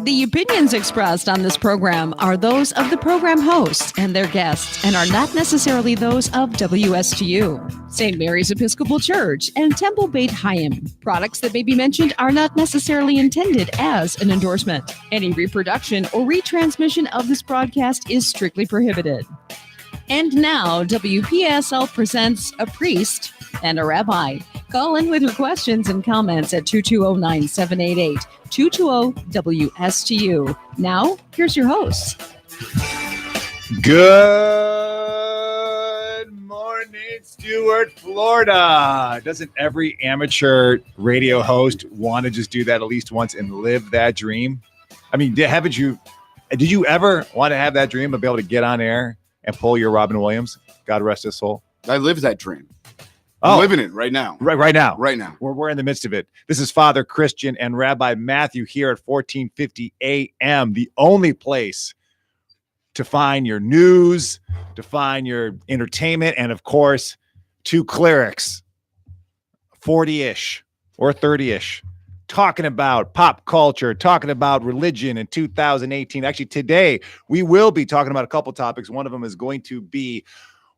The opinions expressed on this program are those of the program hosts and their guests and are not necessarily those of WSTU, St. Mary's Episcopal Church, and Temple Beit Hayim. Products that may be mentioned are not necessarily intended as an endorsement. Any reproduction or retransmission of this broadcast is strictly prohibited. And now, WPSL presents a priest and a rabbi. Call in with your questions and comments at 220-978-220-WSTU. Now, here's your host. Good morning, Stuart, Florida. Doesn't every amateur radio host want to just do that at least once and live that dream? I mean, did you ever want to have that dream of being able to get on air and pull your Robin Williams? God rest his soul. I lived that dream. I'm living it right now. Right now. We're in the midst of it. This is Father Christian and Rabbi Matthew here at 1450 AM, the only place to find your news, to find your entertainment, and of course, two clerics, 40-ish or 30-ish, talking about pop culture, talking about religion in 2018. Actually, today, we will be talking about a couple topics. One of them is going to be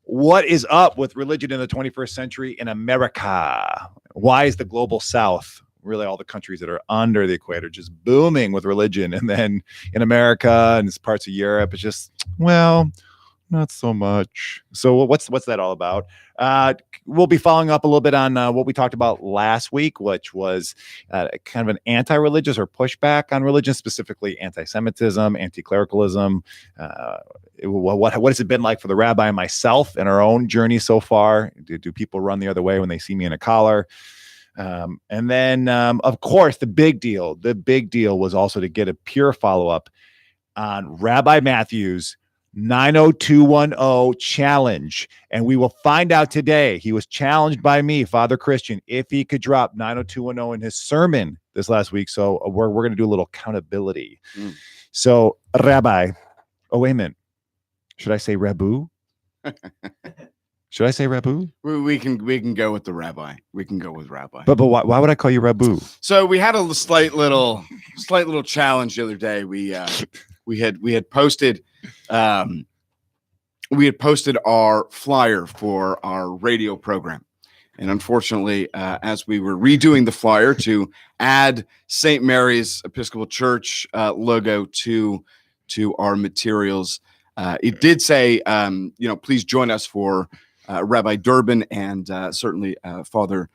what is up with religion in the 21st century in America? Why is the global South, really all the countries that are under the equator, just booming with religion? And then in America and parts of Europe, it's just, well, not so much. So what's that all about? We'll be following up a little bit on what we talked about last week, which was kind of an anti-religious or pushback on religion, specifically anti-Semitism, anti-clericalism. What has it been like for the rabbi and myself in our own journey so far? Do people run the other way when they see me in a collar? And then, of course, the big deal was also to get a pure follow-up on Rabbi Matthew's 90210 challenge. And we will find out today. He was challenged by me, Father Christian, if he could drop 90210 in his sermon this last week. So we're going to do a little accountability. So, Rabbi, wait a minute. Should I say Rabu? Should I say Rabu? We can go with the rabbi. We can go with rabbi. But why would I call you Rabu? So we had a slight little challenge the other day. We had posted our flyer for our radio program, and unfortunately, as we were redoing the flyer to add St. Mary's Episcopal Church logo to our materials, it did say, please join us for Rabbi Durbin and certainly Father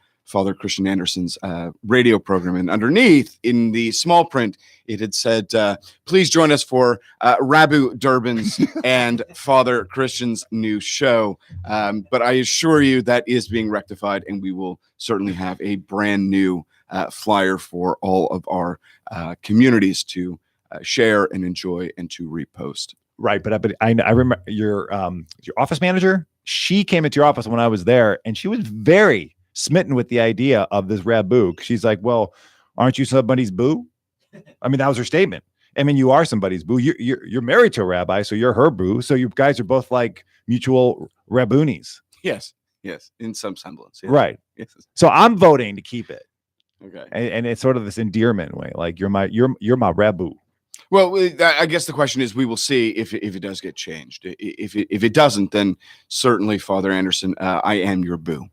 Christian Anderson's radio program. And underneath in the small print, it had said, please join us for Rabbi Durbin's and Father Christian's new show. But I assure you that is being rectified, and we will certainly have a brand new flyer for all of our communities to share and enjoy and to repost. Right, but I remember your office manager. She came into your office when I was there, and she was very smitten with the idea of this Rabu. She's like, "Well, aren't you somebody's boo?" I mean, that was her statement. I mean, you are somebody's boo. You're married to a rabbi, so you're her boo. So you guys are both like mutual rabunis. Yes, in some semblance. Yes. Right. Yes. So I'm voting to keep it. Okay. And it's sort of this endearment way, like you're my Rabu. Well, I guess the question is, we will see if it does get changed. If it doesn't, then certainly, Father Anderson, I am your boo.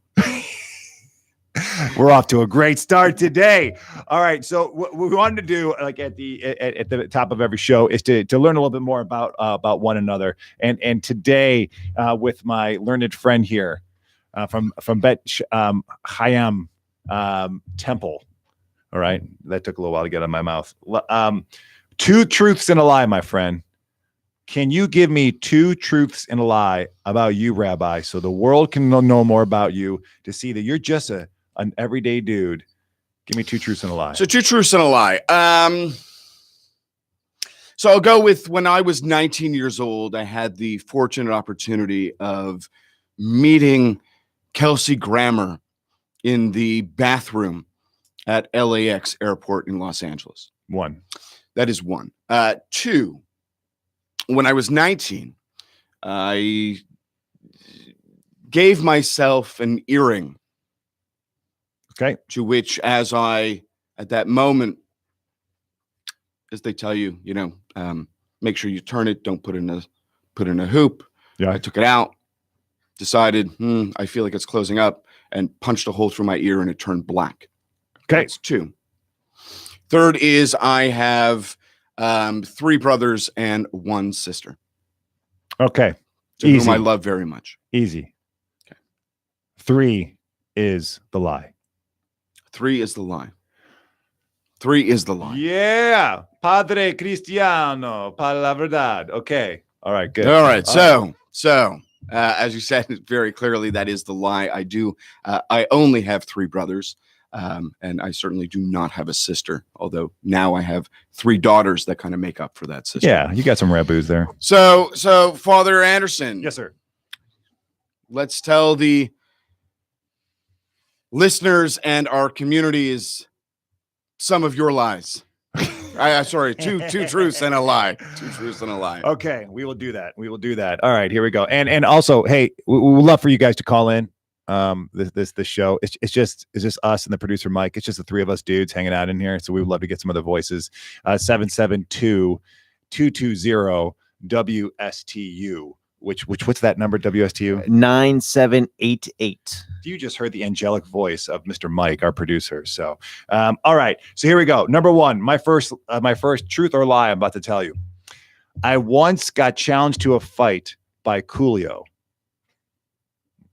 We're off to a great start today. All right. So what we wanted to do, like at the top of every show, is to learn a little bit more about one another. And today, with my learned friend here, from Beit Hayim Temple. All right. That took a little while to get out of my mouth. Two truths and a lie, my friend. Can you give me two truths and a lie about you, Rabbi, so the world can know more about you, to see that you're just an everyday dude? Give me two truths and a lie. So 2 truths and a lie. So I'll go with when I was 19 years old, I had the fortunate opportunity of meeting Kelsey Grammer in the bathroom at LAX airport in Los Angeles. One. That is one. 2, when I was 19, I gave myself an earring. Okay. To which, as I, at that moment, as they tell you, make sure you turn it. Don't put in a hoop. Yeah. I took it out, decided, I feel like it's closing up, and punched a hole through my ear and it turned black. Okay. That's 2. Third is I have 3 brothers and 1 sister. Okay. To Easy. whom I love very much. Easy. Okay. 3 is the lie. 3 is the lie. 3 is the lie. Yeah. Padre Cristiano, para la verdad. Okay. All right. Good. All right. So, as you said very clearly, that is the lie. I only have 3 brothers, and I certainly do not have a sister, although now I have 3 daughters that kind of make up for that sister. Yeah. You got some Rabus there. So Father Anderson. Yes, sir. Let's tell the listeners and our communities some of your lies. Sorry, two truths and a lie. 2 truths and a lie. Okay, we will do that. All right, here we go. And also, hey, we would love for you guys to call in. This show. It's just us and the producer Mike. It's just the 3 of us dudes hanging out in here. So we would love to get some other voices. 772-220-WSTU. What's that number? WSTU 9788. You just heard the angelic voice of Mr. Mike, our producer. So, all right. So here we go. Number 1, my first truth or lie I'm about to tell you. I once got challenged to a fight by Coolio.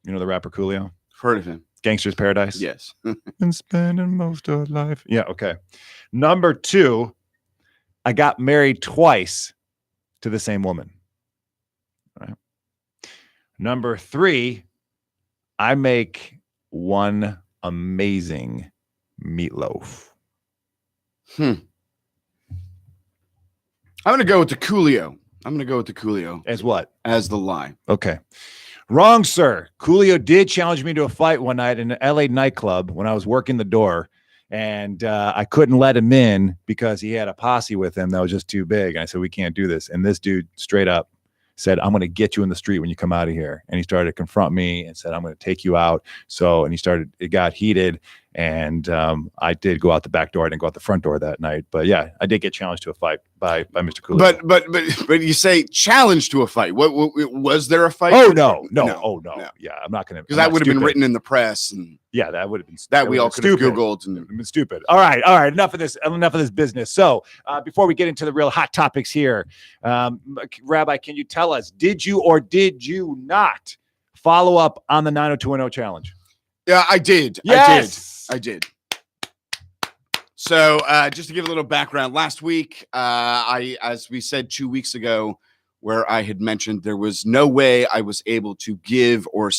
You know the rapper Coolio? Heard of him. Gangster's Paradise? Yes. And spending most of life. Yeah, okay. Number 2, I got married twice to the same woman. All right. Number 3, I make one amazing meatloaf. I'm going to go with the Coolio. As what? As the lie. Okay. Wrong, sir. Coolio did challenge me to a fight one night in an LA nightclub when I was working the door, and I couldn't let him in because he had a posse with him that was just too big. And I said, we can't do this. And this dude straight up said, I'm going to get you in the street when you come out of here. And he started to confront me and said, I'm going to take you out. And it got heated. And I did go out the back door. I didn't go out the front door that night. But yeah, I did get challenged to a fight by Mr. Coolio. But you say challenged to a fight. What was there a fight? Oh, no. Yeah, I'm not going to. Because that would have been written in the press. And yeah, that would have been. That we all could have Googled. And been stupid. All right. Enough of this business. So before we get into the real hot topics here, Rabbi, can you tell us, did you or did you not follow up on the 90210 challenge? Yeah, I did. Yes. I did. So just to give a little background, last week, as we said 2 weeks ago, where I had mentioned there was no way I was able to give or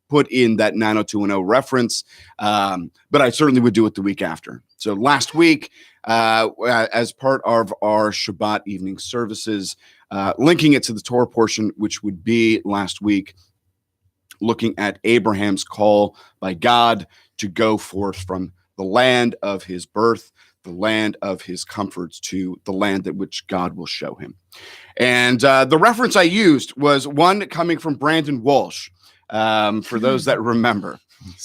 put in that 90210 reference, but I certainly would do it the week after. So last week, as part of our Shabbat evening services, linking it to the Torah portion, which would be last week, looking at Abraham's call by God to go forth from the land of his birth, the land of his comforts, to the land at which God will show him. And the reference I used was one coming from Brandon Walsh, for those that remember.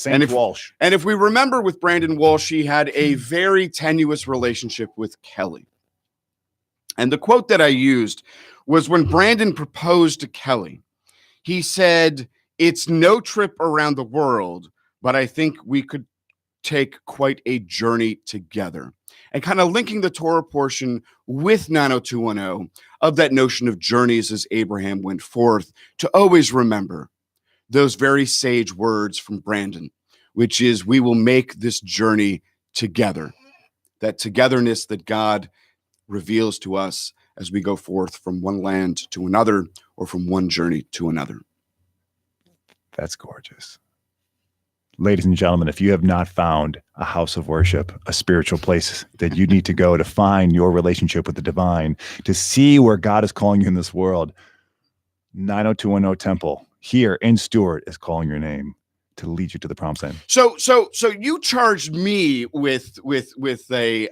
Walsh. And if we remember with Brandon Walsh, he had a very tenuous relationship with Kelly. And the quote that I used was when Brandon proposed to Kelly, he said, "It's no trip around the world, but I think we could take quite a journey together." And kind of linking the Torah portion with 90210 of that notion of journeys as Abraham went forth, to always remember those very sage words from Brandon, which is, we will make this journey together. That togetherness that God reveals to us as we go forth from one land to another, or from one journey to another. That's gorgeous. Ladies and gentlemen, if you have not found a house of worship, a spiritual place that you need to go to find your relationship with the divine, to see where God is calling you in this world, 90210 Temple here in Stewart is calling your name to lead you to the promised land. So you charged me with a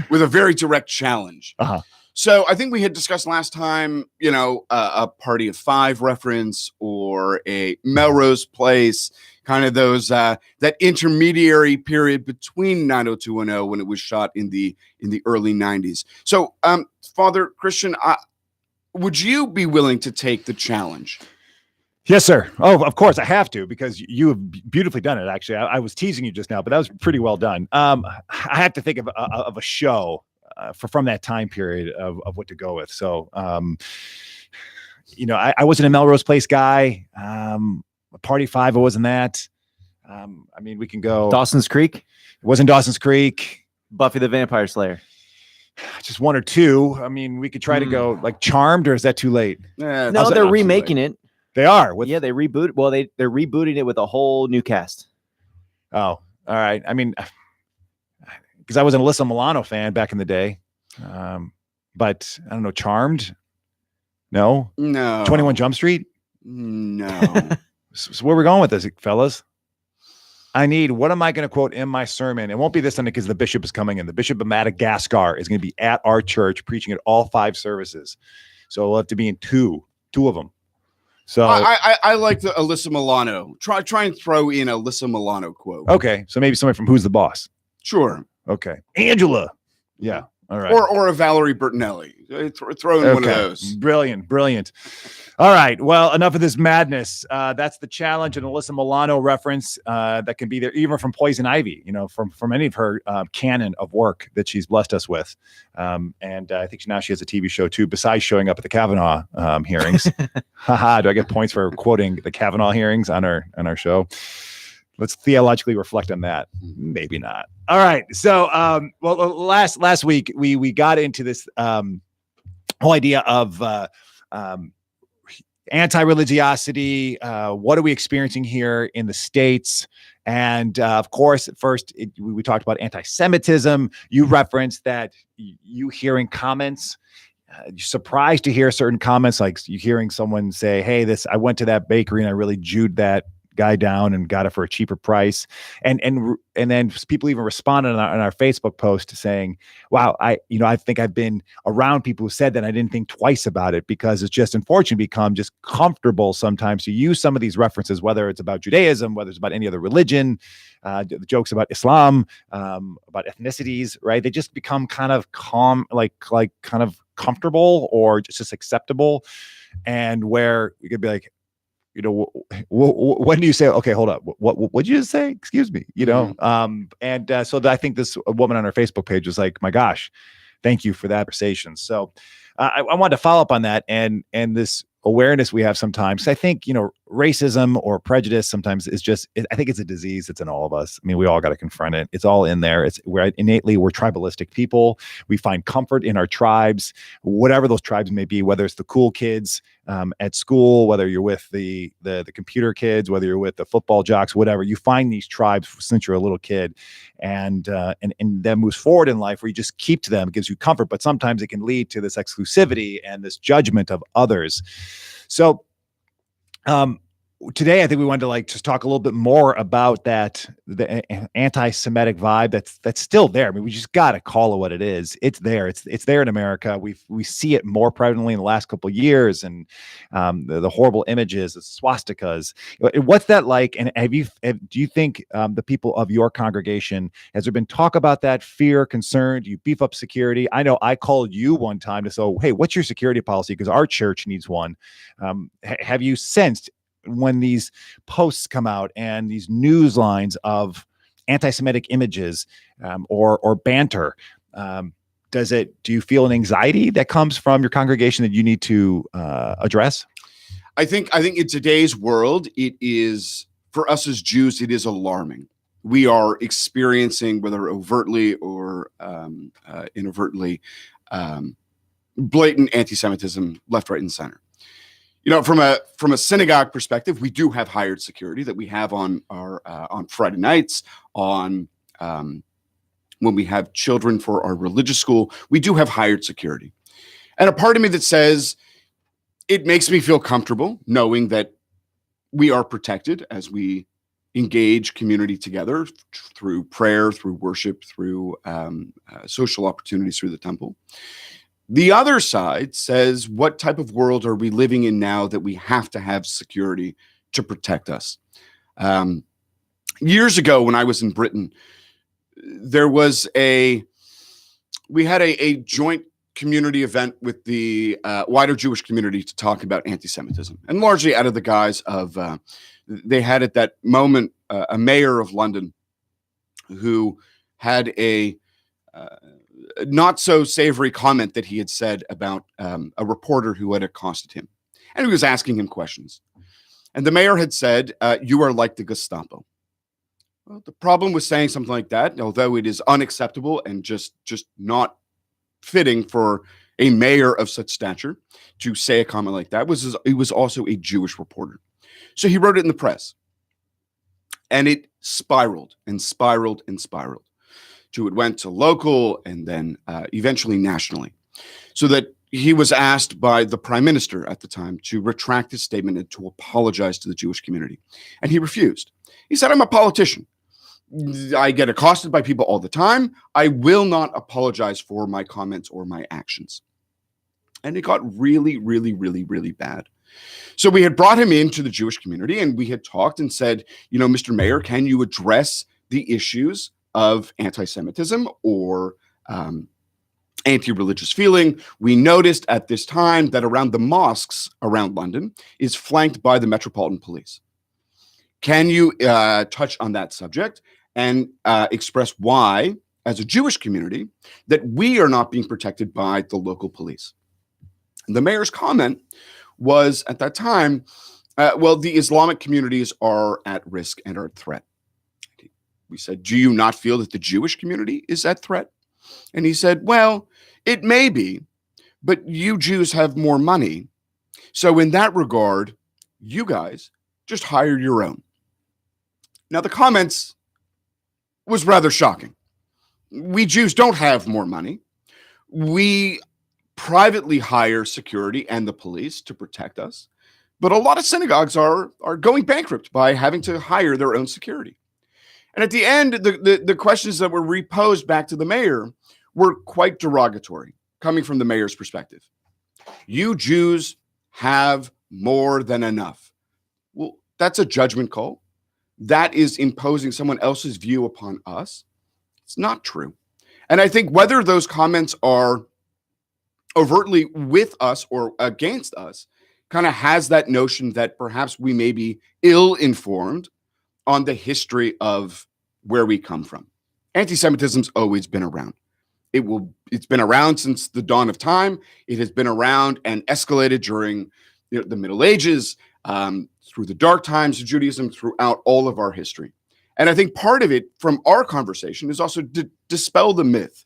very direct challenge. Uh-huh. So I think we had discussed last time, a Party of Five reference or a Melrose Place, kind of those that intermediary period between 90210 when it was shot in the early 90s. So, Father Christian, would you be willing to take the challenge? Yes, sir. Oh, of course I have to, because you have beautifully done it. Actually, I was teasing you just now, but that was pretty well done. I have to think of a show from that time period of what to go with. So, I wasn't a Melrose Place guy. Party Five, I wasn't that. We can go Dawson's Creek. It wasn't Dawson's Creek. Buffy the Vampire Slayer. Just one or two. We could try to go like Charmed, or is that too late? No, they're remaking it. They are. They reboot. Well, they're rebooting it with a whole new cast. Oh, all right. Because I was an Alyssa Milano fan back in the day. But I don't know, Charmed? No. 21 Jump Street? No. So where are we going with this, fellas? What am I going to quote in my sermon? It won't be this Sunday because the bishop is coming in. The Bishop of Madagascar is going to be at our church preaching at all 5 services. So we'll have to be in two of them. So I like the Alyssa Milano. Try and throw in a Alyssa Milano quote. Okay. So maybe somebody from Who's the Boss? Sure. Okay. Angela. Yeah. All right. Or a Valerie Bertinelli. Throw in one of those. Brilliant. All right. Well, enough of this madness. That's the challenge, an Alyssa Milano reference that can be there, even from Poison Ivy, from any of her canon of work that she's blessed us with. And I think now she has a TV show too, besides showing up at the Kavanaugh hearings. Haha. Do I get points for quoting the Kavanaugh hearings on our show? Let's theologically reflect on that. Maybe not. All right. So, last week we got into this whole idea of anti-religiosity. What are we experiencing here in the States? And of course, at first we talked about anti-Semitism. You referenced that you hearing comments. You're surprised to hear certain comments, like you hearing someone say, "Hey, I went to that bakery and I really Jewed that guy down and got it for a cheaper price," and then people even responded on our Facebook post saying, "Wow, I think I've been around people who said that, and I didn't think twice about it, because it's just unfortunately become just comfortable sometimes to use some of these references, whether it's about Judaism, whether it's about any other religion, the jokes about Islam, about ethnicities, right? They just become kind of like kind of comfortable or just acceptable, and where you could be like, when do you say, okay, hold up, what did you just say? Excuse me, so I think this woman on her Facebook page was like, my gosh, thank you for that conversation. So I wanted to follow up on that and this awareness we have sometimes. I think, racism or prejudice sometimes is I think it's a disease that's in all of us. We all got to confront it. It's all in there. We're tribalistic people. We find comfort in our tribes, whatever those tribes may be, whether it's the cool kids at school, whether you're with the computer kids, whether you're with the football jocks, whatever. You find these tribes since you're a little kid, and then moves forward in life where you just keep to them. It gives you comfort, but sometimes it can lead to this exclusivity and this judgment of others. So today, I think we wanted to just talk a little bit more about the anti-Semitic vibe that's still there. We just got to call it what it is. It's there. It's there in America. We see it more prevalently in the last couple of years, and the horrible images, the swastikas. What's that like? And do you think the people of your congregation, has there been talk about that, fear, concern? Do you beef up security? I know I called you one time to say, hey, what's your security policy? Because our church needs one. Have you sensed, when these posts come out and these news lines of anti-Semitic images or banter, do you feel an anxiety that comes from your congregation that you need to address? I think in today's world, it is, for us as Jews, it is alarming. We are experiencing, whether overtly or inadvertently, blatant anti-Semitism left, right, and center. From a synagogue perspective, we do have hired security that we have on our on Friday nights, on when we have children for our religious school. We do have hired security, and a part of me that says it makes me feel comfortable knowing that we are protected as we engage community together through prayer, through worship, through social opportunities through the temple. The other side says, what type of world are we living in now that we have to have security to protect us? Years ago, when I was in Britain, we had a joint community event with the wider Jewish community to talk about anti-Semitism, and largely out of the guise of they had at that moment a mayor of London who had a not so savory comment that he had said about a reporter who had accosted him, and he was asking him questions, and the mayor had said, "You are like the Gestapo." Well, the problem with saying something like that, although it is unacceptable and just not fitting for a mayor of such stature to say a comment like that, he was also a Jewish reporter. So he wrote it in the press, and it spiraled and spiraled and spiraled. It went to local and then eventually nationally, so that he was asked by the prime minister at the time to retract his statement and to apologize to the Jewish community. And he refused. He said, "I'm a politician. I get accosted by people all the time. I will not apologize for my comments or my actions." And it got really, really, really, really bad. So we had brought him into the Jewish community, and we had talked and said, "Mr. Mayor, can you address the issues of anti-Semitism or anti-religious feeling? We noticed at this time that around the mosques around London is flanked by the Metropolitan Police. Can you touch on that subject and express why, as a Jewish community, that we are not being protected by the local police?" And the mayor's comment was at that time, well, the Islamic communities are at risk and are at threat. We said, "Do you not feel that the Jewish community is at threat?" And he said, "Well, it may be, but you Jews have more money. So in that regard, you guys just hire your own." Now, the comments was rather shocking. We Jews don't have more money. We privately hire security and the police to protect us. But a lot of synagogues are going bankrupt by having to hire their own security. And at the end, the questions that were reposed back to the mayor were quite derogatory, coming from the mayor's perspective. "You Jews have more than enough." Well, that's a judgment call. That is imposing someone else's view upon us. It's not true. And I think whether those comments are overtly with us or against us kind of has that notion that perhaps we may be ill-informed on the history of where we come from. Anti-Semitism's always been around. It's been around since the dawn of time. It has been around and escalated during the Middle Ages, through the dark times of Judaism, throughout all of our history. And I think part of it from our conversation is also to dispel the myth,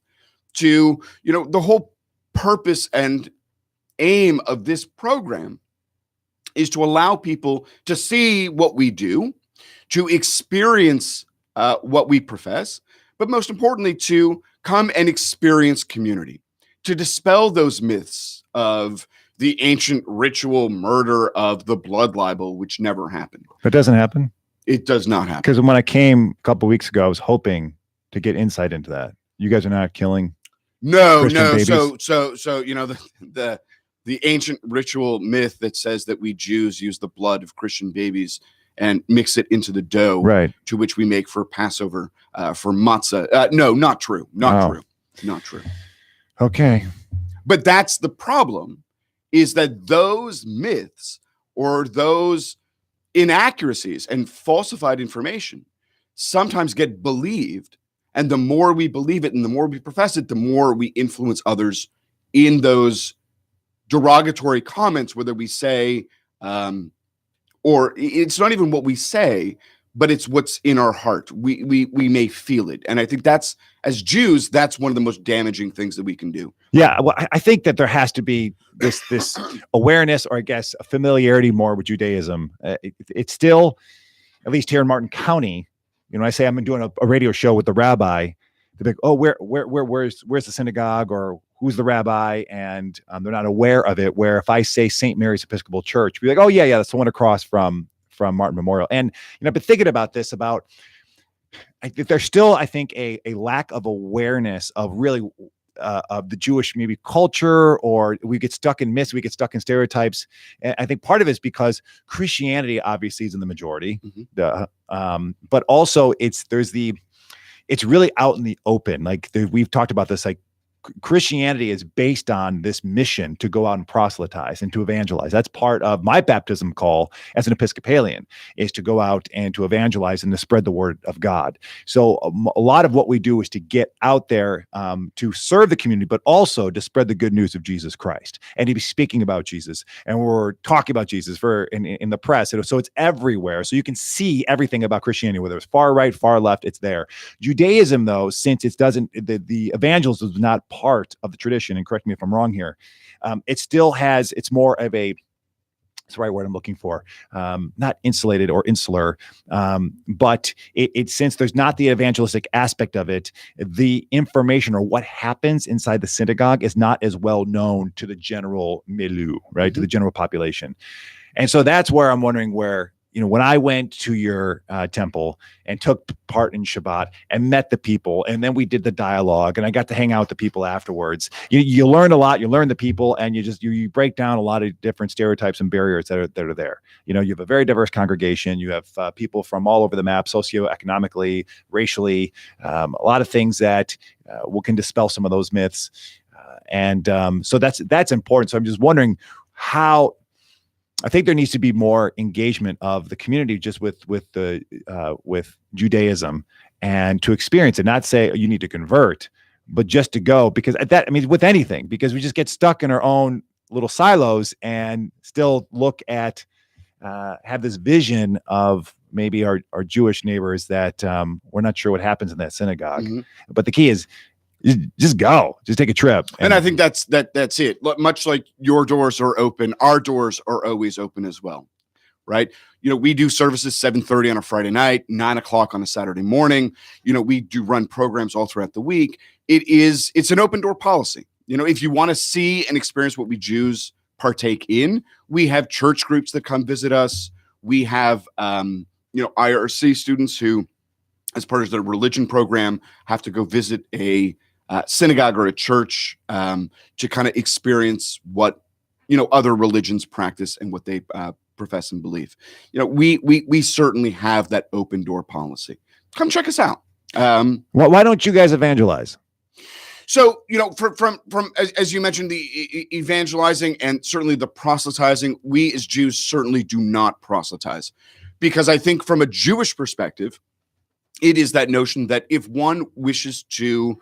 to, the whole purpose and aim of this program is to allow people to see what we do, to experience what we profess, but most importantly, to come and experience community, to dispel those myths of the ancient ritual murder of the blood libel, which never happened. That doesn't happen? It does not happen. Because when I came a couple of weeks ago, I was hoping to get insight into that. You guys are not killing Christian babies? So the ancient ritual myth that says that we Jews use the blood of Christian babies and mix it into the dough, right, to which we make for Passover, for matzah. No, not true. Not true. Okay. But that's the problem, is that those myths or those inaccuracies and falsified information sometimes get believed. And the more we believe it and the more we profess it, the more we influence others in those derogatory comments, whether we say, or it's not even what we say, but it's what's in our heart. We may feel it. And I think that's, as Jews, that's one of the most damaging things that we can do. Yeah, well, I think that there has to be this awareness, or I guess a familiarity more with Judaism. It's still, at least here in Martin County, I say I'm doing a radio show with the rabbi. They're like, "Oh, where's the synagogue, or who's the rabbi?" And they're not aware of it. Where if I say St. Mary's Episcopal Church, be like, "Oh yeah, that's the one across from Martin Memorial." And I've been thinking about this. There's still, I think, a lack of awareness of really of the Jewish maybe culture, or we get stuck in myths, we get stuck in stereotypes. And I think part of it is because Christianity obviously is in the majority, but also it's really out in the open. Like we've talked about this, like Christianity is based on this mission to go out and proselytize and to evangelize. That's part of my baptism call as an Episcopalian, is to go out and to evangelize and to spread the word of God. So a lot of what we do is to get out there to serve the community, but also to spread the good news of Jesus Christ and to be speaking about Jesus. And we're talking about Jesus in the press. So it's everywhere. So you can see everything about Christianity, whether it's far right, far left, it's there. Judaism, though, since the evangelism is not part of the tradition, and correct me if I'm wrong here, it's more of a, it's the right word I'm looking for, not insulated or insular, but it since there's not the evangelistic aspect of it, the information or what happens inside the synagogue is not as well known to the general milieu, right, to the general population. And so that's where I'm wondering where, when I went to your temple and took part in Shabbat and met the people, and then we did the dialogue, and I got to hang out with the people afterwards. You learn a lot. You learn the people, and you break down a lot of different stereotypes and barriers that are there. You have a very diverse congregation. You have people from all over the map, socioeconomically, racially, a lot of things that can dispel some of those myths, and so that's important. So I'm just wondering how. I think there needs to be more engagement of the community just with Judaism, and to experience it, not say you need to convert, but just to go, because with anything, because we just get stuck in our own little silos and still look at, have this vision of maybe our Jewish neighbors that we're not sure what happens in that synagogue. But the key is, just go, just take a trip. And I think that's it. Much like your doors are open, our doors are always open as well, right? We do services 7:30 on a Friday night, 9:00 on a Saturday morning. We do run programs all throughout the week. It's an open door policy. If you want to see and experience what we Jews partake in, we have church groups that come visit us. We have, IRC students who, as part of their religion program, have to go visit a synagogue or a church to kind of experience what other religions practice and what they profess and believe. We certainly have that open door policy. Come check us out. Why don't you guys evangelize? So from as you mentioned, the evangelizing and certainly the proselytizing, we as Jews certainly do not proselytize, because I think from a Jewish perspective, it is that notion that if one wishes to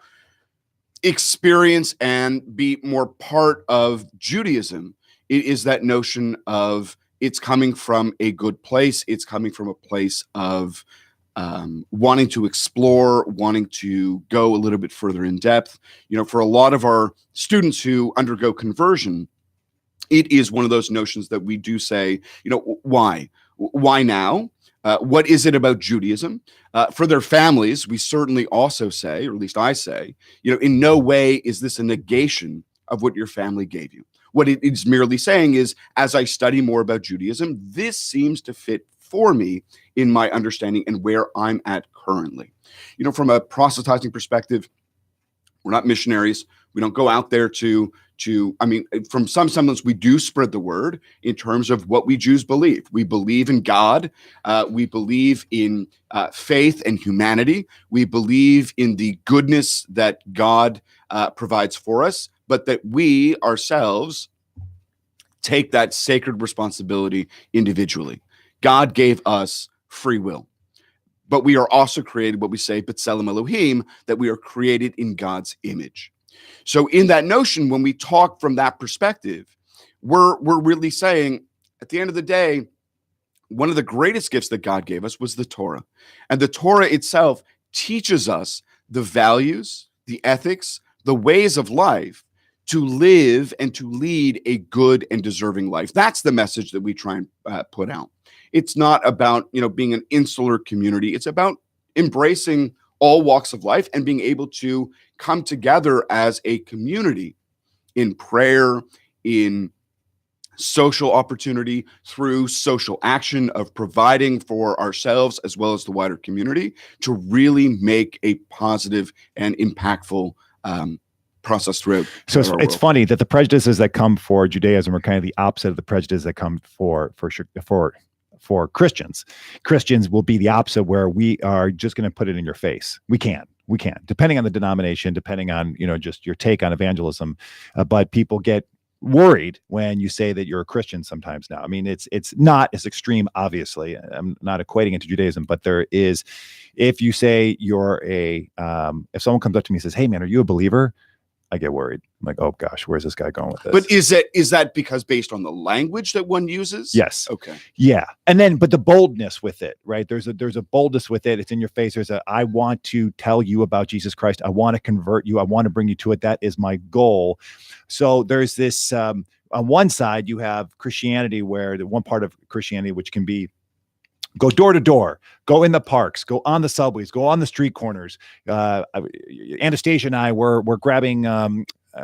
experience and be more part of Judaism, it is that notion of it's coming from a good place. It's coming from a place of wanting to explore, wanting to go a little bit further in depth. For a lot of our students who undergo conversion, it is one of those notions that we do say, why now? What is it about Judaism? For their families, we certainly also say, or at least I say, in no way is this a negation of what your family gave you. What it is merely saying is, as I study more about Judaism, this seems to fit for me in my understanding and where I'm at currently. From a proselytizing perspective, we're not missionaries. We don't go out there from some semblance, we do spread the word in terms of what we Jews believe. We believe in God. We believe in faith and humanity. We believe in the goodness that God provides for us, but that we ourselves take that sacred responsibility individually. God gave us free will, but we are also created, what we say, B'Tselem Elohim, that we are created in God's image. So in that notion, when we talk from that perspective, we're really saying, at the end of the day, one of the greatest gifts that God gave us was the Torah. And the Torah itself teaches us the values, the ethics, the ways of life to live and to lead a good and deserving life. That's the message that we try and put out. It's not about, being an insular community. It's about embracing all walks of life and being able to come together as a community in prayer, in social opportunity, through social action of providing for ourselves as well as the wider community to really make a positive and impactful process through. So it's funny that the prejudices that come for Judaism are kind of the opposite of the prejudices that come for Christians. Christians will be the opposite, where we are just going to put it in your face. We can, depending on the denomination, depending on, just your take on evangelism. But people get worried when you say that you're a Christian sometimes now. I mean, it's not as extreme, obviously. I'm not equating it to Judaism, but there is, if you say you're if someone comes up to me and says, "Hey man, are you a believer?" I get worried. I'm like, oh gosh, where's this guy going with this? But is that because based on the language that one uses? Yes. Okay. Yeah. And then, but the boldness with it, right? There's a boldness with it. It's in your face. I want to tell you about Jesus Christ. I want to convert you. I want to bring you to it. That is my goal. So there's this, on one side, you have Christianity, where the one part of Christianity, which can be go door to door, go in the parks, go on the subways, go on the street corners. Anastasia and I were grabbing,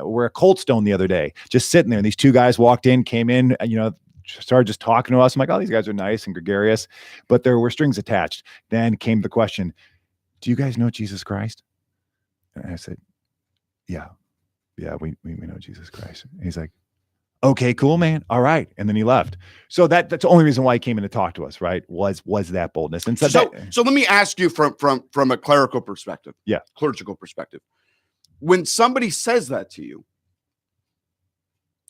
we're at Cold Stone the other day, just sitting there. And these two guys came in, started just talking to us. I'm like, oh, these guys are nice and gregarious, but there were strings attached. Then came the question, do you guys know Jesus Christ? And I said, yeah, we know Jesus Christ. And he's like, okay, cool, man. All right. And then he left. So that's the only reason why he came in to talk to us, right? Was that boldness. And so let me ask you from a clerical perspective. Yeah. Clerical perspective. When somebody says that to you,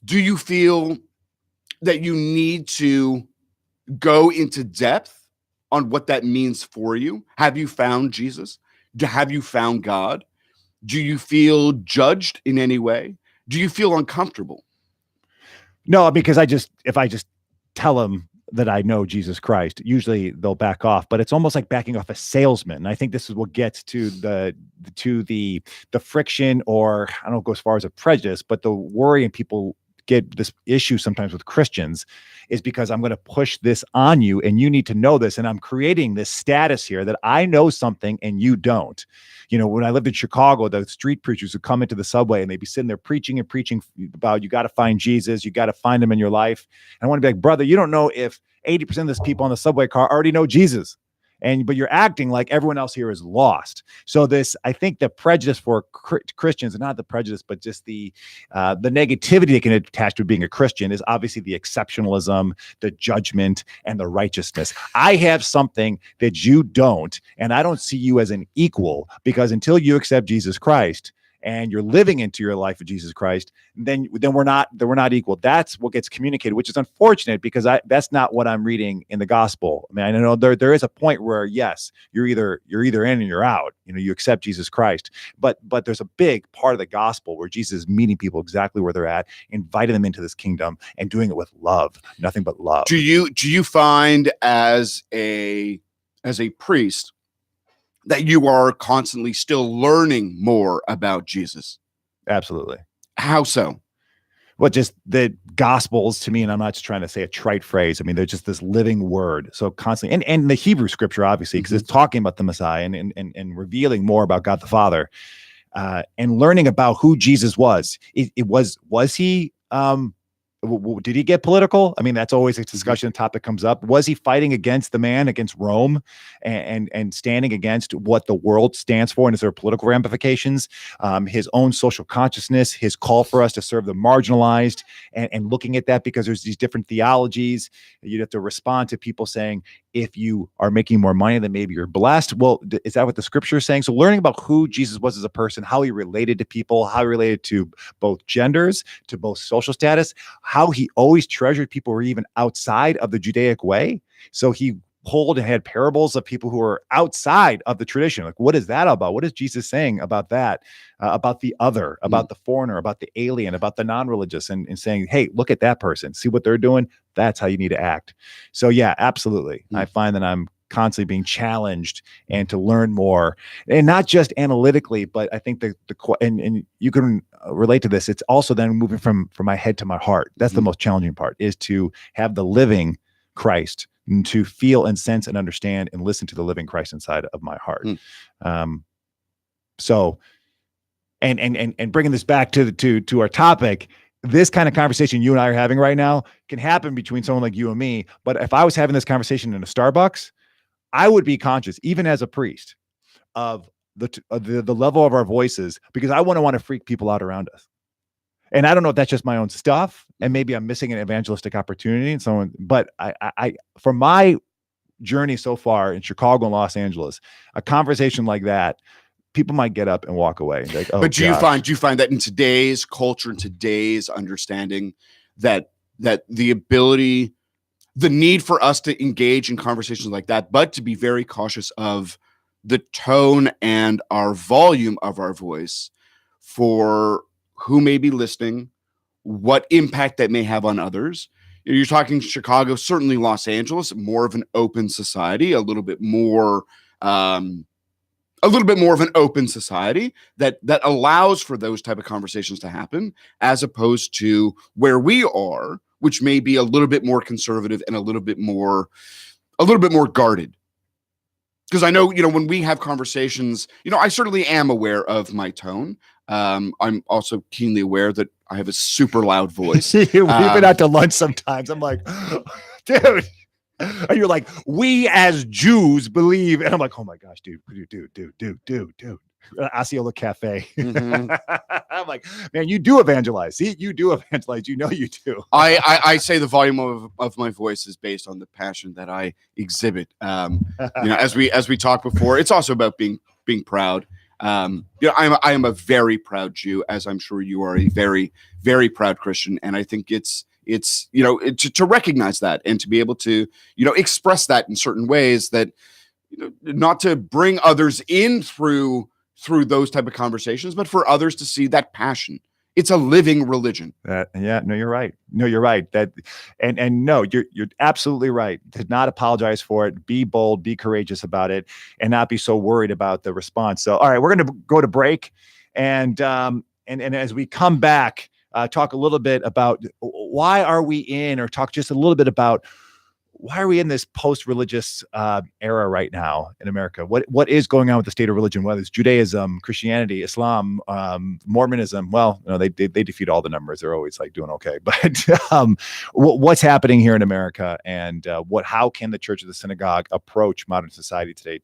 do you feel that you need to go into depth on what that means for you? Have you found Jesus? Have you found God? Do you feel judged in any way? Do you feel uncomfortable? No, because if I just tell them that I know Jesus Christ, usually they'll back off, but it's almost like backing off a salesman. And I think this is what gets to the friction, or I don't go as far as a prejudice, but the worry, and people get this issue sometimes with Christians, is because I'm going to push this on you and you need to know this. And I'm creating this status here that I know something and you don't. When I lived in Chicago, the street preachers would come into the subway and they'd be sitting there preaching about, you got to find Jesus, you got to find him in your life. And I want to be like, brother, you don't know if 80% of these people on the subway car already know Jesus. But you're acting like everyone else here is lost. So I think the prejudice for Christians, and not the prejudice, but just the negativity that can attach to being a Christian, is obviously the exceptionalism, the judgment, and the righteousness. I have something that you don't, and I don't see you as an equal, because until you accept Jesus Christ and you're living into your life of Jesus Christ, then we're not equal. That's what gets communicated, which is unfortunate, because that's not what I'm reading in the gospel. I mean, I know there is a point where, yes, you're either in and you're out. You accept Jesus Christ, but there's a big part of the gospel where Jesus is meeting people exactly where they're at, inviting them into this kingdom, and doing it with love, nothing but love. Do you find as a priest that you are constantly still learning more about Jesus? Absolutely. How so? Well, just the Gospels to me, and I'm not just trying to say a trite phrase. I mean, they're just this living word. So constantly, and the Hebrew scripture, obviously, because it's talking about the Messiah and revealing more about God the Father, and learning about who Jesus was. Was he? Did he get political? I mean, that's always a discussion topic comes up. Was he fighting against Rome, and standing against what the world stands for? And is there political ramifications? His own social consciousness, his call for us to serve the marginalized, and looking at that, because there's these different theologies. You'd have to respond to people saying, if you are making more money, then maybe you're blessed. Well, is that what the scripture is saying? So learning about who Jesus was as a person, how he related to people, how he related to both genders, to both social status, how he always treasured people who were even outside of the Judaic way. So he pulled and had parables of people who are outside of the tradition. Like, what is that about? What is Jesus saying about that? About the other, about the foreigner, about the alien, about the non-religious, and saying, hey, look at that person. See what they're doing? That's how you need to act. So yeah, absolutely. I find that I'm constantly being challenged and to learn more, and not just analytically, but I think and you can relate to this. It's also then moving from my head to my heart. That's the most challenging part, is to have the living Christ, and to feel and sense and understand and listen to the living Christ inside of my heart. So, and bringing this back to our topic, this kind of conversation you and I are having right now can happen between someone like you and me. But if I was having this conversation in a Starbucks, I would be conscious, even as a priest, of the level of our voices, because I want to freak people out around us. And I don't know if that's just my own stuff, and maybe I'm missing an evangelistic opportunity and so on. But I from my journey so far in Chicago and Los Angeles, a conversation like that, people might get up and walk away. Like, oh, but do gosh. you find that in today's culture, in today's understanding, that the ability, the need for us to engage in conversations like that, but to be very cautious of the tone and our volume of our voice for who may be listening, what impact that may have on others? You're talking Chicago, certainly Los Angeles, more of an open society, a little bit more of an open society that allows for those type of conversations to happen, as opposed to where we are, which may be a little bit more conservative and a little bit more guarded. Because I know, when we have conversations, I certainly am aware of my tone. I'm also keenly aware that I have a super loud voice. We've been out to lunch sometimes. I'm like, dude. And you're like, we as Jews believe. And I'm like, oh my gosh, dude. Osceola Cafe. Mm-hmm. I'm like, man, you do evangelize. See, you do evangelize. You do. I say the volume of my voice is based on the passion that I exhibit. As we talked before, it's also about being proud. I am a very proud Jew, as I'm sure you are a very, very proud Christian. And I think it's to recognize that and to be able to, express that in certain ways, that, not to bring others in through those type of conversations, but for others to see that passion. It's a living religion. No, you're right. That, and no, you're absolutely right. To not apologize for it, be bold, be courageous about it, and not be so worried about the response. So, all right, we're going to go to break, and as we come back, talk a little bit about why are we in, or talk just a little bit about why are we in this post-religious era right now in America? What is going on with the state of religion, whether it's Judaism, Christianity, Islam, Mormonism? Well, they defeat all the numbers. They're always like doing okay. But what's happening here in America, and how can the Church of the Synagogue approach modern society today?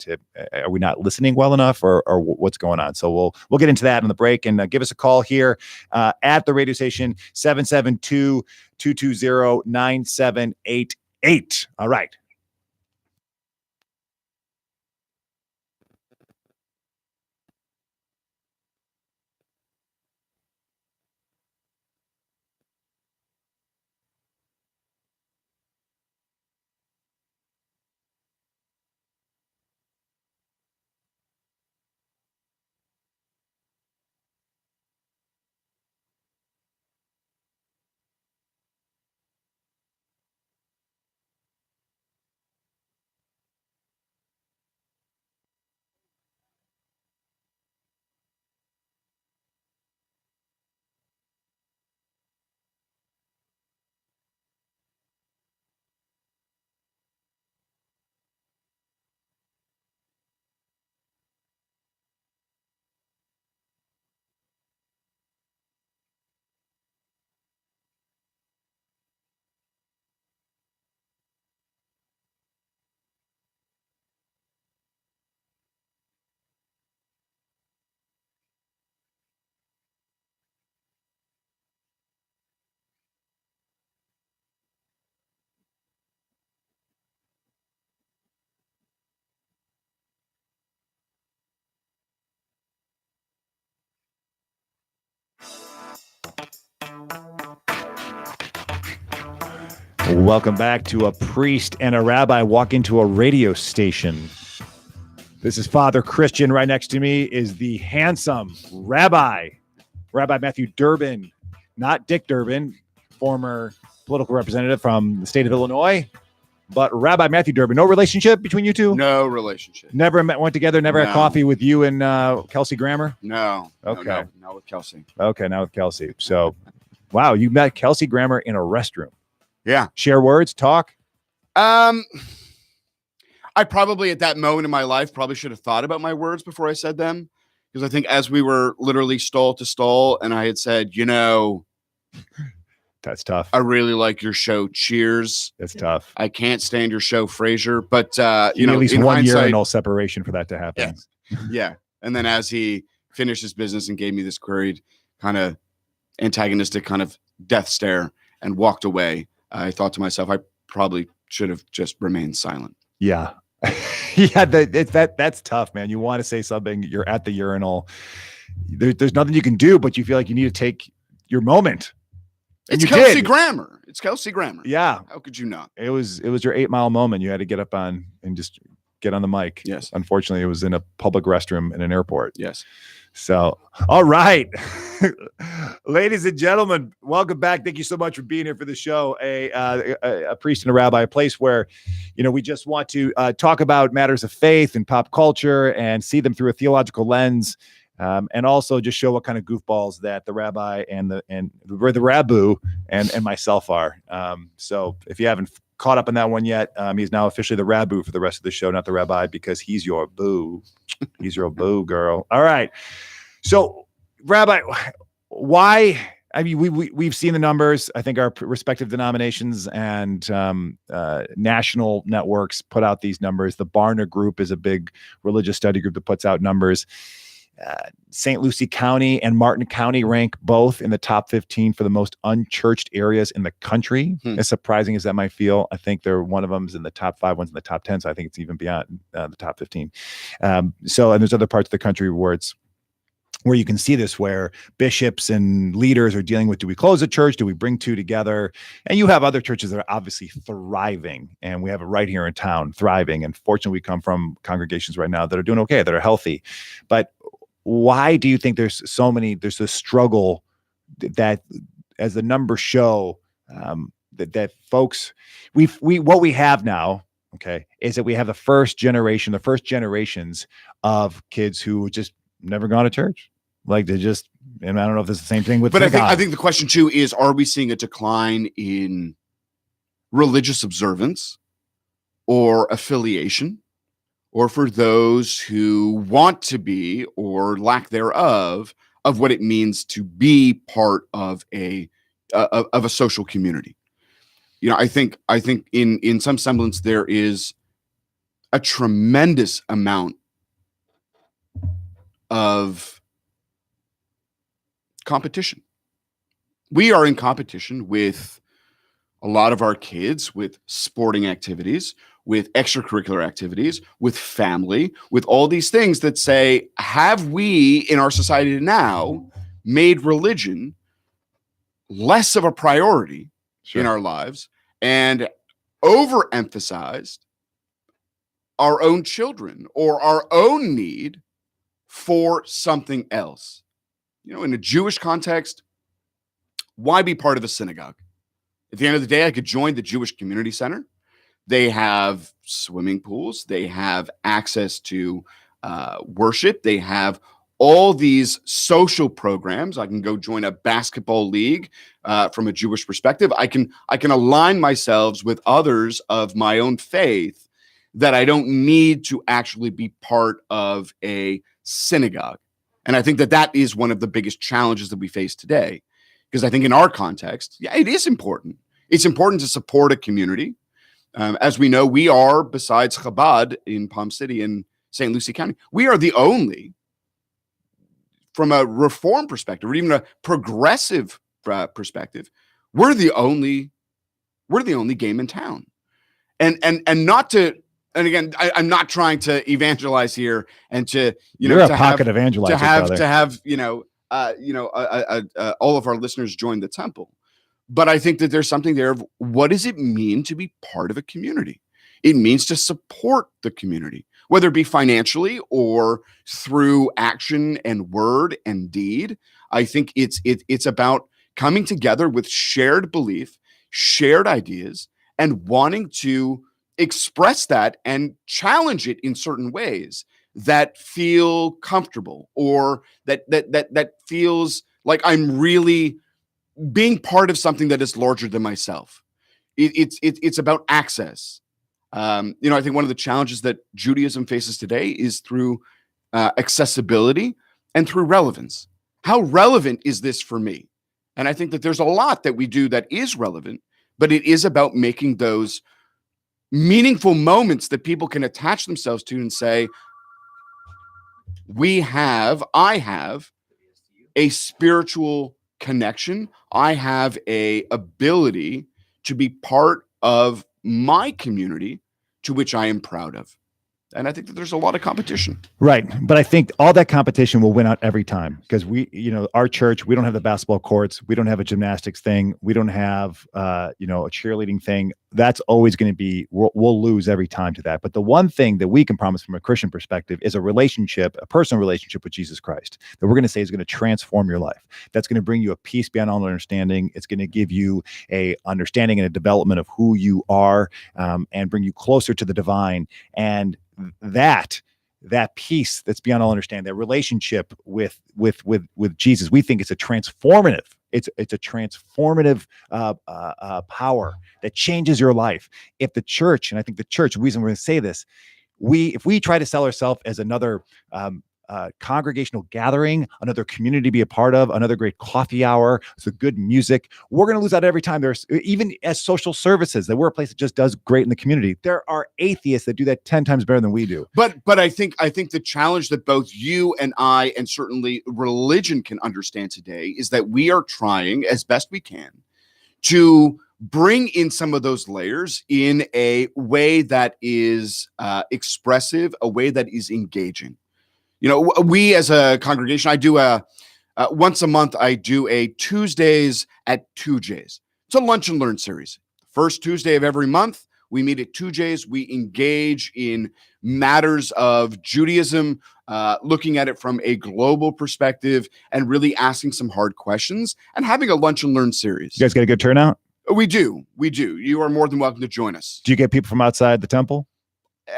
Are we not listening well enough, or what's going on? So we'll get into that in the break, and give us a call here at the radio station, 772-220-9788. All right. Welcome back to A Priest and a Rabbi Walk into a Radio Station. This is Father Christian. Right next to me is the handsome Rabbi Matthew Durbin, not Dick Durbin, former political representative from the state of Illinois, but Rabbi Matthew Durbin. No relationship between you two? No relationship. Never went together, never had coffee with you and Kelsey Grammer? No. Okay. No, not with Kelsey. Okay, not with Kelsey. So, wow, you met Kelsey Grammer in a restroom. Yeah. Share words, talk? I probably at that moment in my life probably should have thought about my words before I said them, because I think as we were literally stall to stall and I had said, That's tough. I really like your show. Cheers. That's tough. I can't stand your show, Frasier, but at least 1 year urinal separation for that to happen. Yeah. And then as he finished his business and gave me this queried, kind of antagonistic kind of death stare and walked away, I thought to myself, I probably should have just remained silent. Yeah. Yeah, that's tough, man. You want to say something, you're at the urinal. There's nothing you can do, but you feel like you need to take your moment. And It's you Kelsey did. Grammer. It's Kelsey Grammer. Yeah. How could you not? It was your 8 Mile moment. You had to get up on and just get on the mic. Yes. Unfortunately, it was in a public restroom in an airport. Yes. So, all right. Ladies and gentlemen, welcome back. Thank you so much for being here for the show. A priest and a rabbi, a place where, we just want to talk about matters of faith and pop culture and see them through a theological lens. And also just show what kind of goofballs that the rabbi and the Rabbu and myself are. So if you haven't caught up on that one yet, he's now officially the Rabbu for the rest of the show, not the rabbi, because he's your boo. He's your boo, girl. All right. So, Rabbi, why? I mean, we've seen the numbers. I think our respective denominations and national networks put out these numbers. The Barna Group is a big religious study group that puts out numbers. St. Lucie County and Martin County rank both in the top 15 for the most unchurched areas in the country. As surprising as that might feel, I think one of them is in the top 5, one's in the top 10. So I think it's even beyond the top 15. And there's other parts of the country where you can see this, where bishops and leaders are dealing with, do we close a church? Do we bring two together? And you have other churches that are obviously thriving, and we have it right here in town, thriving. And fortunately, we come from congregations right now that are doing okay, that are healthy. But why do you think there's this struggle that, as the numbers show, that folks, what we have now, okay, is that we have the first generations of kids who just never gone to church. Like they just, and I don't know if it's the same thing with, but I think the question too is, are we seeing a decline in religious observance or affiliation, or for those who want to be or lack thereof of what it means to be part of a social community? I think in some semblance there is a tremendous amount of competition. We are in competition with a lot of our kids, with sporting activities, with extracurricular activities, with family, with all these things that say, have we in our society now made religion less of a priority in our lives and overemphasized our own children or our own need for something else? In a Jewish context, why be part of a synagogue? At the end of the day, I could join the Jewish Community Center. They have swimming pools. They have access to worship. They have all these social programs. I can go join a basketball league from a Jewish perspective. I can align myself with others of my own faith, that I don't need to actually be part of a synagogue. And I think that is one of the biggest challenges that we face today. Because I think in our context, it is important. It's important to support a community. As we know, we are, besides Chabad in Palm City and St. Lucie County, we are the only, from a reform perspective, or even a progressive perspective, we're the only game in town. And not to, and again, I'm not trying to evangelize here and to, you're a pocket evangelizer, to have all of our listeners join the temple. But I think that there's something there of, what does it mean to be part of a community? It means to support the community, whether it be financially or through action and word and deed. I think it's about coming together with shared belief, shared ideas, and wanting to express that and challenge it in certain ways that feel comfortable, or that feels like I'm really being part of something that is larger than myself. It's about access. I think one of the challenges that Judaism faces today is through accessibility and through relevance. How relevant is this for me? And I think that there's a lot that we do that is relevant, but it is about making those meaningful moments that people can attach themselves to and say, I have a spiritual connection. I have a ability to be part of my community to which I am proud of. And I think that there's a lot of competition. Right. But I think all that competition will win out every time because our church, we don't have the basketball courts. We don't have a gymnastics thing. We don't have, a cheerleading thing. That's always going to be, we'll lose every time to that. But the one thing that we can promise from a Christian perspective is a personal relationship with Jesus Christ that we're going to say is going to transform your life. That's going to bring you a peace beyond all understanding. It's going to give you a understanding and a development of who you are, and bring you closer to the divine. And that peace that's beyond all understanding, that relationship with Jesus, we think it's a transformative. It's a transformative power that changes your life. If the church, and I think the church, the reason we're going to say this, if we try to sell ourselves as another congregational gathering, another community to be a part of, another great coffee hour, some good music, we're going to lose out every time. There's even as social services that we're a place that just does great in the community. There are atheists that do that 10 times better than we do. But I think the challenge that both you and I, and certainly religion, can understand today is that we are trying as best we can to bring in some of those layers in a way that is expressive, a way that is engaging. We as a congregation, I do once a month, I do a Tuesdays at 2Js. It's a lunch and learn series. First Tuesday of every month, we meet at 2Js. We engage in matters of Judaism, looking at it from a global perspective and really asking some hard questions and having a lunch and learn series. You guys get a good turnout? We do. You are more than welcome to join us. Do you get people from outside the temple?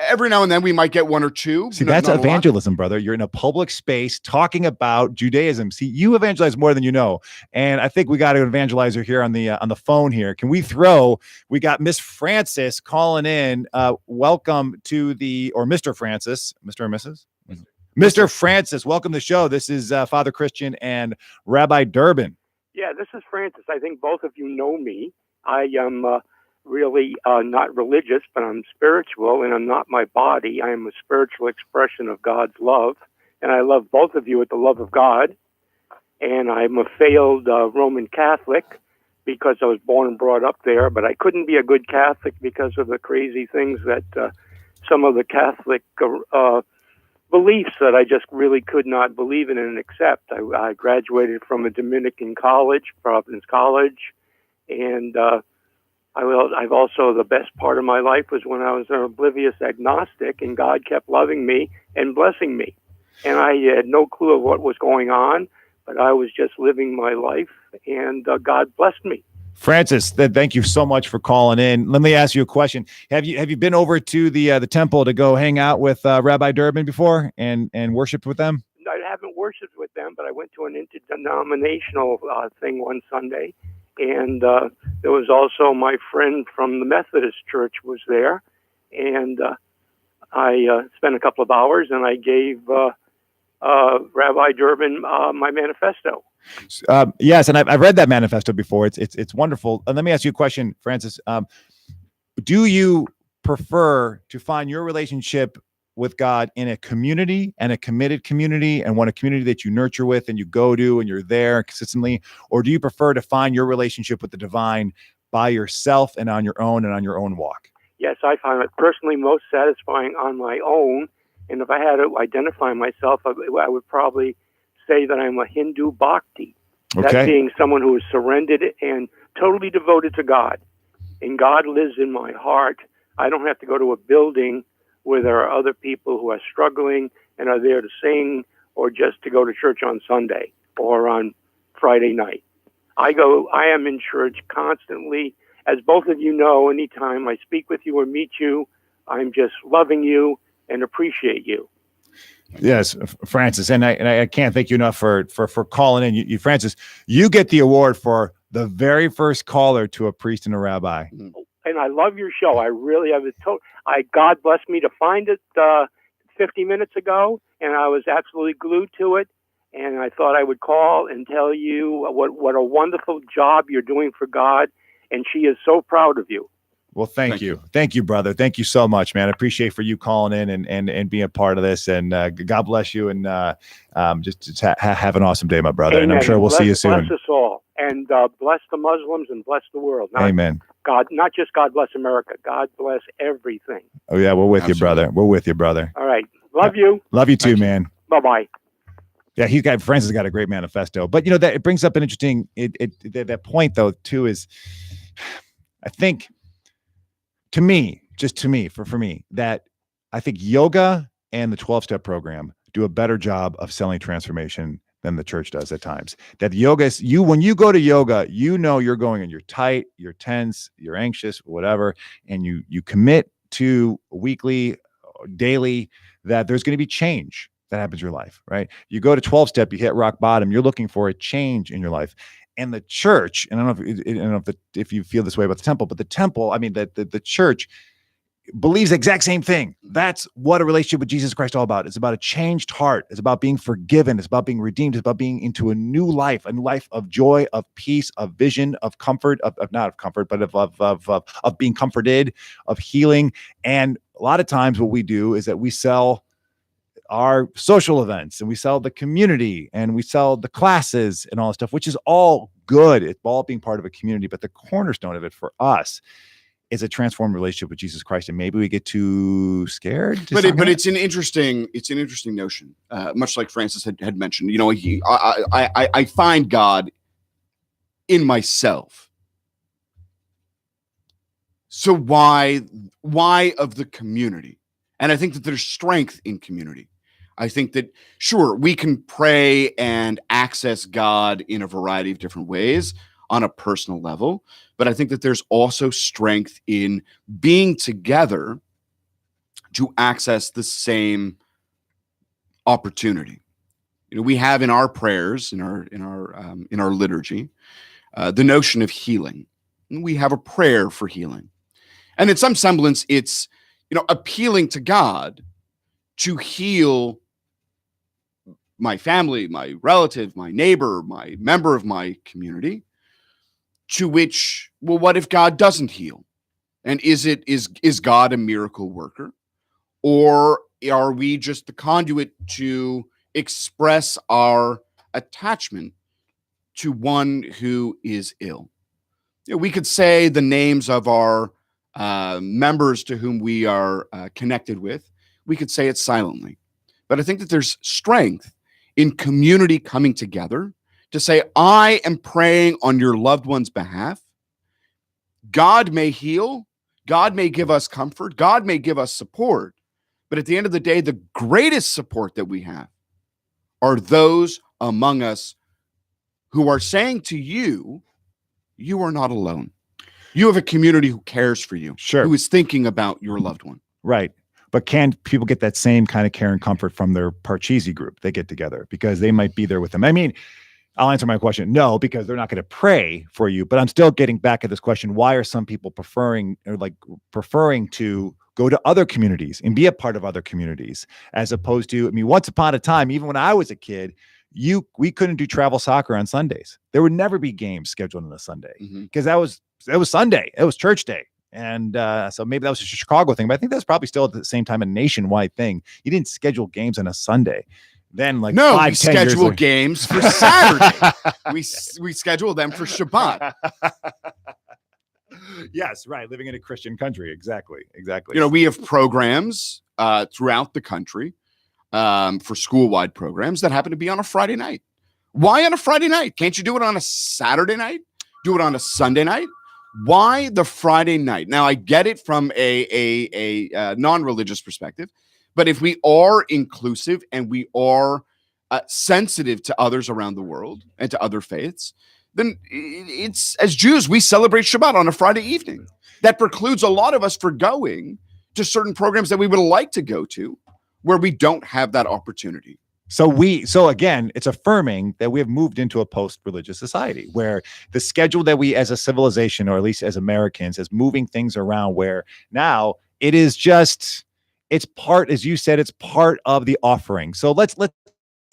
Every now and then we might get one or two. See, that's evangelism, brother. You're in a public space talking about Judaism. See, you evangelize more than you know. And I think we got an evangelizer here on the phone here. We got Miss Francis calling in. Welcome to Mr. Francis, Mr. or Mrs.? Mr. Francis, welcome to the show. This is Father Christian and Rabbi Durbin. Yeah, this is Francis. I think both of you know me. I am really not religious, but I'm spiritual, and I'm not my body. I am a spiritual expression of God's love, and I love both of you with the love of God. And I'm a failed Roman Catholic because I was born and brought up there, but I couldn't be a good Catholic because of the crazy things that some of the Catholic beliefs that I just really could not believe in and accept. I graduated from a Dominican college, Providence College, and I've also, the best part of my life was when I was an oblivious agnostic, and God kept loving me and blessing me. And I had no clue of what was going on, but I was just living my life, and God blessed me. Francis, thank you so much for calling in. Let me ask you a question. Have you been over to the temple to go hang out with Rabbi Durbin before and worshiped with them? I haven't worshipped with them, but I went to an interdenominational thing one Sunday. And there was also my friend from the Methodist Church was there. And I spent a couple of hours, and I gave Rabbi Durbin my manifesto. Yes, and I've read that manifesto before. It's wonderful. And let me ask you a question, Francis. Do you prefer to find your relationship with God in a community and a committed community, and want a community that you nurture with and you go to and you're there consistently? Or do you prefer to find your relationship with the divine by yourself and on your own walk? Yes, I find it personally most satisfying on my own. And if I had to identify myself, I would probably say that I'm a Hindu bhakti. Okay. That being someone who is surrendered and totally devoted to God. And God lives in my heart. I don't have to go to a building where there are other people who are struggling and are there to sing, or just to go to church on Sunday or on Friday night. I am in church constantly. As both of you know, anytime I speak with you or meet you, I'm just loving you and appreciate you. Yes, Francis, and I can't thank you enough for calling in. You, Francis, you get the award for the very first caller to a priest and a rabbi. And I love your show. I really have God blessed me to find it 50 minutes ago, and I was absolutely glued to it. And I thought I would call and tell you what a wonderful job you're doing for God, and she is so proud of you. Well, thank you. Thank you, brother. Thank you so much, man. I appreciate for you calling in and being a part of this. And God bless you. And just have an awesome day, my brother. Amen. And I'm sure we'll see you soon. Bless us all. And bless the Muslims and bless the world. Amen. God, not just God bless America. God bless everything. Oh, yeah. We're with you, brother. We're with you, brother. All right. Love you. Love you too, man. Bye-bye. Yeah, Francis has got a great manifesto. But, that it brings up an interesting, that point, though, too, is I think, for me, that I think yoga and the 12-step program do a better job of selling transformation than the church does at times. That yoga is when you go to yoga, you're going and you're tight, you're tense, you're anxious, whatever, and you commit to weekly, daily, that there's going to be change that happens in your life, right? You go to 12-step, you hit rock bottom, you're looking for a change in your life. And the church, and I don't know if you feel this way about the temple, but the temple, the church believes the exact same thing. That's what a relationship with Jesus Christ is all about. It's about a changed heart. It's about being forgiven. It's about being redeemed. It's about being into a new life, a life of joy, of peace, of vision, of comfort, of not of comfort, but of being comforted, of healing. And a lot of times what we do is that we sell our social events and we sell the community and we sell the classes and all that stuff, which is all good. It's all being part of a community, but the cornerstone of it for us is a transformed relationship with Jesus Christ. And maybe we get too scared. But it's an interesting notion. Much like Francis had mentioned, I find God in myself. So why of the community? And I think that there's strength in community. I think that, sure, we can pray and access God in a variety of different ways on a personal level, but I think that there's also strength in being together to access the same opportunity. We have in our prayers, in our liturgy, the notion of healing. We have a prayer for healing, and in some semblance, it's appealing to God to heal my family, my relative, my neighbor, my member of my community. To which, well, what if God doesn't heal? And is God a miracle worker? Or are we just the conduit to express our attachment to one who is ill? We could say the names of our members to whom we are connected with. We could say it silently. But I think that there's strength in community coming together to say, I am praying on your loved one's behalf. God may heal. God may give us comfort. God may give us support. But at the end of the day, the greatest support that we have are those among us who are saying to you, you are not alone. You have a community who cares for you, sure, who is thinking about your loved one. Right. But can people get that same kind of care and comfort from their Parcheesi group? They get together because they might be there with them. I mean, I'll answer my question. No, because they're not going to pray for you. But I'm still getting back at this question. Why are some people preferring to go to other communities and be a part of other communities as opposed to, once upon a time, even when I was a kid, we couldn't do travel soccer on Sundays. There would never be games scheduled on a Sunday because it was Sunday. It was church day. And so maybe that was just a Chicago thing, but I think that's probably still at the same time a nationwide thing. You didn't schedule games on a Sunday. Then we schedule games for Saturday. we schedule them for Shabbat. Yes, right. Living in a Christian country. Exactly. We have programs throughout the country for school-wide programs that happen to be on a Friday night. Why on a Friday night? Can't you do it on a Saturday night? Do it on a Sunday night? Why the Friday night? Now, I get it from a non-religious perspective, but if we are inclusive and we are sensitive to others around the world and to other faiths, then it's, as Jews, we celebrate Shabbat on a Friday evening. That precludes a lot of us for going to certain programs that we would like to go to where we don't have that opportunity. So again, it's affirming that we have moved into a post-religious society where the schedule that we as a civilization, or at least as Americans, is moving things around where now it is just, it's part, as you said, it's part of the offering. So let's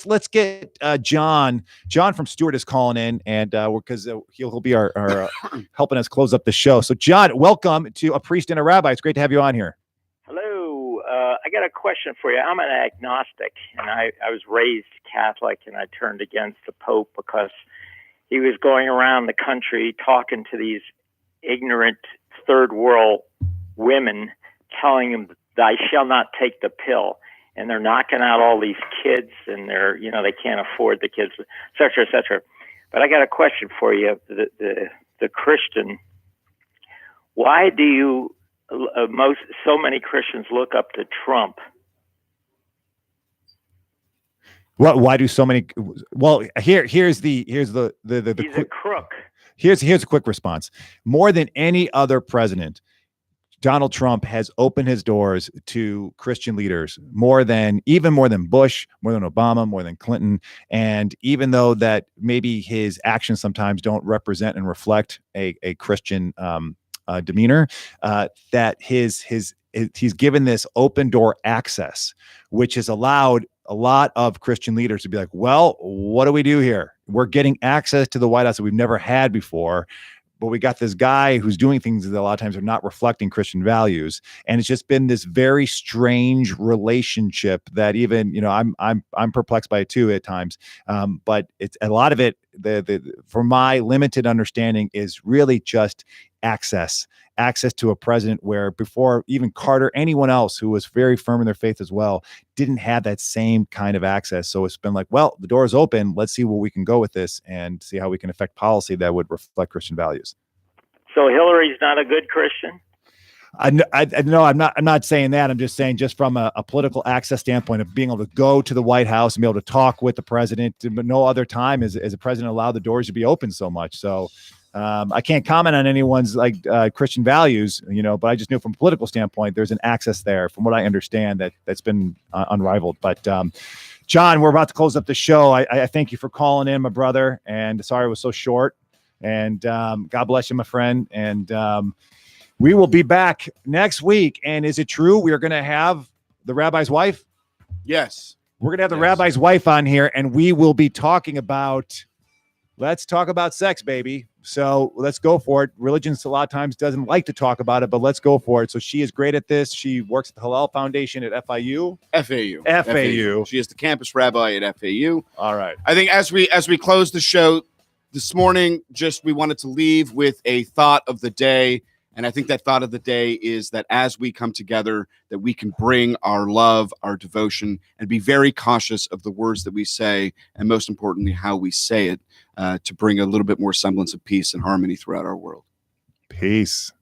let's get John. John from Stewart is calling in, and because he'll be our helping us close up the show. So, John, welcome to A Priest and a Rabbi. It's great to have you on here. Hello. I got a question for you. I'm an agnostic, and I was raised Catholic, and I turned against the Pope because he was going around the country talking to these ignorant third world women, telling them, "Thou shall not take the pill." And they're knocking out all these kids, and they can't afford the kids, et cetera, et cetera. But I got a question for you, the Christian. Why do so many Christians look up to Trump? Why do so many? Well, here's the He's a crook. Here's a quick response. More than any other president, Donald Trump has opened his doors to Christian leaders even more than Bush, more than Obama, more than Clinton. And even though that maybe his actions sometimes don't represent and reflect a Christian demeanor, that he's given this open door access, which has allowed a lot of Christian leaders to be like, well, what do we do here? We're getting access to the White House that we've never had before. But we got this guy who's doing things that a lot of times are not reflecting Christian values, and it's just been this very strange relationship that even I'm perplexed by it too at times. But it's a lot of it. From my limited understanding, is really just access to a president where before even Carter, anyone else who was very firm in their faith as well, didn't have that same kind of access. So it's been like, well, the door is open. Let's see where we can go with this and see how we can affect policy that would reflect Christian values. So Hillary's not a good Christian? I know I'm not saying that. I'm just saying, just from a political access standpoint of being able to go to the White House and be able to talk with the president, but no other time as a president allowed the doors to be open so much. So I can't comment on anyone's Christian values, but I just knew from a political standpoint, there's an access there, from what I understand, that's been unrivaled. But John, we're about to close up the show. I thank you for calling in, my brother, and sorry it was so short. And God bless you, my friend. And we will be back next week. And is it true we are going to have the rabbi's wife? Yes. We're going to have the rabbi's wife on here, and we will be talking about, let's talk about sex, baby. So let's go for it. Religion a lot of times doesn't like to talk about it, but let's go for it. So she is great at this. She works at the Hillel Foundation at FAU. FAU. She is the campus rabbi at FAU. All right. I think as we close the show this morning, we wanted to leave with a thought of the day. And I think that thought of the day is that as we come together, that we can bring our love, our devotion, and be very cautious of the words that we say, and most importantly, how we say it, to bring a little bit more semblance of peace and harmony throughout our world. Peace.